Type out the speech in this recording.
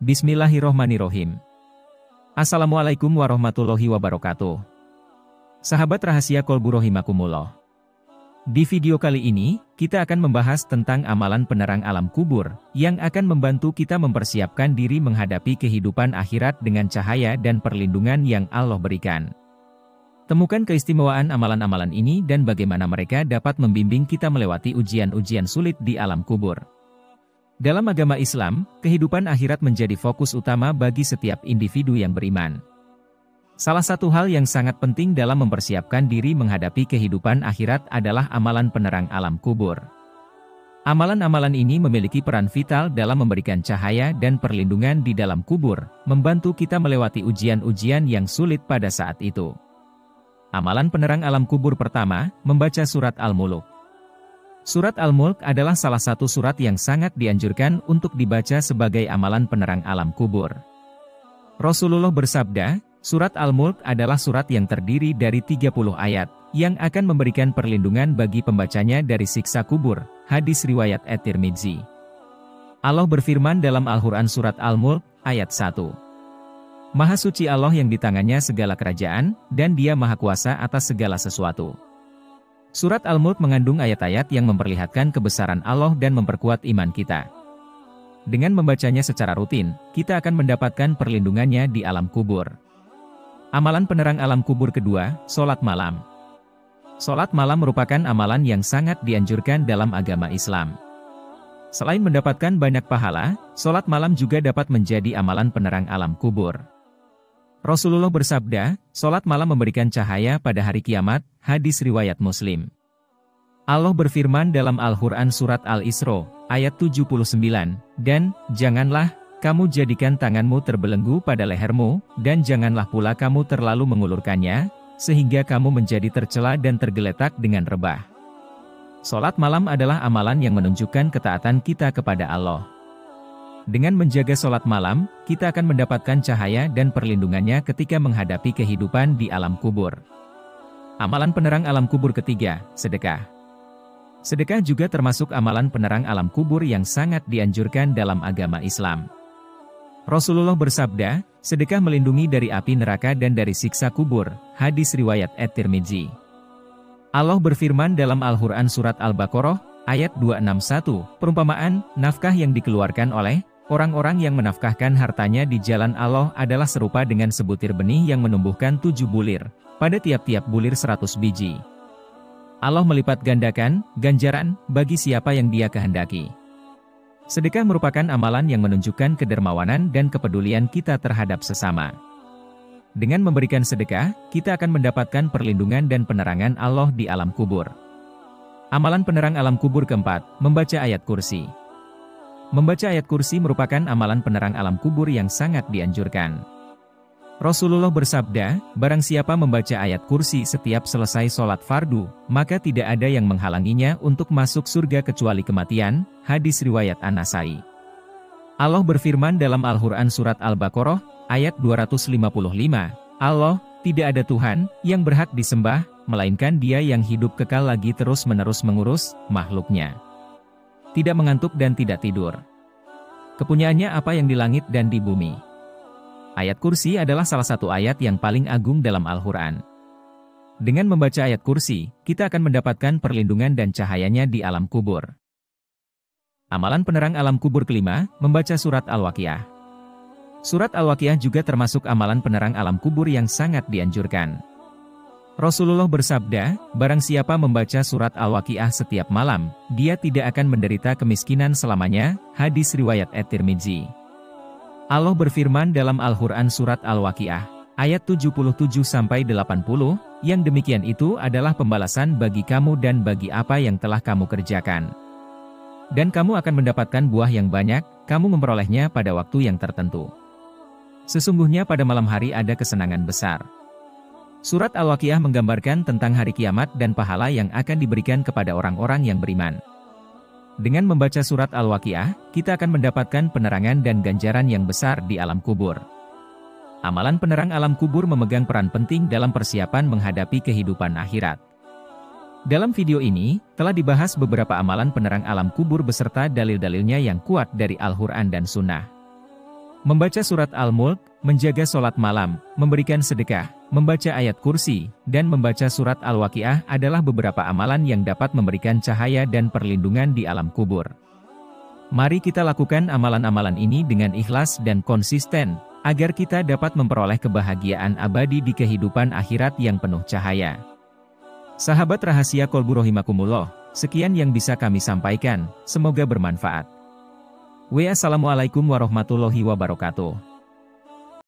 Bismillahirrohmanirrohim. Assalamualaikum warahmatullahi wabarakatuh. Sahabat rahasia Kolbu Rohimakumullah. Di video kali ini, kita akan membahas tentang amalan penerang alam kubur, yang akan membantu kita mempersiapkan diri menghadapi kehidupan akhirat dengan cahaya dan perlindungan yang Allah berikan. Temukan keistimewaan amalan-amalan ini dan bagaimana mereka dapat membimbing kita melewati ujian-ujian sulit di alam kubur. Dalam agama Islam, kehidupan akhirat menjadi fokus utama bagi setiap individu yang beriman. Salah satu hal yang sangat penting dalam mempersiapkan diri menghadapi kehidupan akhirat adalah amalan penerang alam kubur. Amalan-amalan ini memiliki peran vital dalam memberikan cahaya dan perlindungan di dalam kubur, membantu kita melewati ujian-ujian yang sulit pada saat itu. Amalan penerang alam kubur pertama, membaca surat Al-Mulk. Surat Al-Mulk adalah salah satu surat yang sangat dianjurkan untuk dibaca sebagai amalan penerang alam kubur. Rasulullah bersabda, surat Al-Mulk adalah surat yang terdiri dari 30 ayat, yang akan memberikan perlindungan bagi pembacanya dari siksa kubur. Hadis riwayat At-Tirmidzi. Allah berfirman dalam Al-Quran surat Al-Mulk, ayat 1. Maha suci Allah yang di tangannya segala kerajaan, dan Dia maha kuasa atas segala sesuatu. Surat Al-Mulk mengandung ayat-ayat yang memperlihatkan kebesaran Allah dan memperkuat iman kita. Dengan membacanya secara rutin, kita akan mendapatkan perlindungannya di alam kubur. Amalan penerang alam kubur kedua, sholat malam. Sholat malam merupakan amalan yang sangat dianjurkan dalam agama Islam. Selain mendapatkan banyak pahala, sholat malam juga dapat menjadi amalan penerang alam kubur. Rasulullah bersabda, sholat malam memberikan cahaya pada hari kiamat. Hadis riwayat Muslim. Allah berfirman dalam Al-Quran surat Al-Isra, ayat 79, dan, janganlah kamu jadikan tanganmu terbelenggu pada lehermu, dan janganlah pula kamu terlalu mengulurkannya, sehingga kamu menjadi tercela dan tergeletak dengan rebah. Sholat malam adalah amalan yang menunjukkan ketaatan kita kepada Allah. Dengan menjaga sholat malam, kita akan mendapatkan cahaya dan perlindungannya ketika menghadapi kehidupan di alam kubur. Amalan penerang alam kubur ketiga, sedekah. Sedekah juga termasuk amalan penerang alam kubur yang sangat dianjurkan dalam agama Islam. Rasulullah bersabda, sedekah melindungi dari api neraka dan dari siksa kubur. Hadis riwayat At-Tirmidzi. Allah berfirman dalam Al-Quran surat Al-Baqarah, ayat 261, perumpamaan, nafkah yang dikeluarkan oleh orang-orang yang menafkahkan hartanya di jalan Allah adalah serupa dengan sebutir benih yang menumbuhkan 7 bulir, pada tiap-tiap bulir 100 biji. Allah melipat gandakan ganjaran bagi siapa yang Dia kehendaki. Sedekah merupakan amalan yang menunjukkan kedermawanan dan kepedulian kita terhadap sesama. Dengan memberikan sedekah, kita akan mendapatkan perlindungan dan penerangan Allah di alam kubur. Amalan penerang alam kubur keempat, membaca ayat kursi. Membaca ayat kursi merupakan amalan penerang alam kubur yang sangat dianjurkan. Rasulullah bersabda, barang siapa membaca ayat kursi setiap selesai sholat fardu, maka tidak ada yang menghalanginya untuk masuk surga kecuali kematian. Hadis riwayat An-Nasai. Allah berfirman dalam Al-Quran surat Al-Baqarah, ayat 255, Allah, tidak ada Tuhan yang berhak disembah, melainkan Dia yang hidup kekal lagi terus-menerus mengurus makhluknya. Tidak mengantuk dan tidak tidur. Kepunyaannya apa yang di langit dan di bumi. Ayat kursi adalah salah satu ayat yang paling agung dalam Al-Quran. Dengan membaca ayat kursi, kita akan mendapatkan perlindungan dan cahayanya di alam kubur. Amalan penerang alam kubur kelima, membaca surat Al-Waqiah. Surat Al-Waqiah juga termasuk amalan penerang alam kubur yang sangat dianjurkan. Rasulullah bersabda, barang siapa membaca surat Al-Waqiah setiap malam, dia tidak akan menderita kemiskinan selamanya. Hadis riwayat At-Tirmidzi. Allah berfirman dalam Al-Quran surat Al-Waqiah, ayat 77-80, yang demikian itu adalah pembalasan bagi kamu dan bagi apa yang telah kamu kerjakan. Dan kamu akan mendapatkan buah yang banyak, kamu memperolehnya pada waktu yang tertentu. Sesungguhnya pada malam hari ada kesenangan besar. Surat Al-Waqiah menggambarkan tentang hari kiamat dan pahala yang akan diberikan kepada orang-orang yang beriman. Dengan membaca surat Al-Waqiah, kita akan mendapatkan penerangan dan ganjaran yang besar di alam kubur. Amalan penerang alam kubur memegang peran penting dalam persiapan menghadapi kehidupan akhirat. Dalam video ini, telah dibahas beberapa amalan penerang alam kubur beserta dalil-dalilnya yang kuat dari Al-Quran dan Sunnah. Membaca surat Al-Mulk, menjaga sholat malam, memberikan sedekah, membaca ayat kursi, dan membaca surat Al-Waqiah adalah beberapa amalan yang dapat memberikan cahaya dan perlindungan di alam kubur. Mari kita lakukan amalan-amalan ini dengan ikhlas dan konsisten, agar kita dapat memperoleh kebahagiaan abadi di kehidupan akhirat yang penuh cahaya. Sahabat rahasia Qalbu Rahimakumullah, sekian yang bisa kami sampaikan, semoga bermanfaat. Wassalamualaikum warahmatullahi wabarakatuh.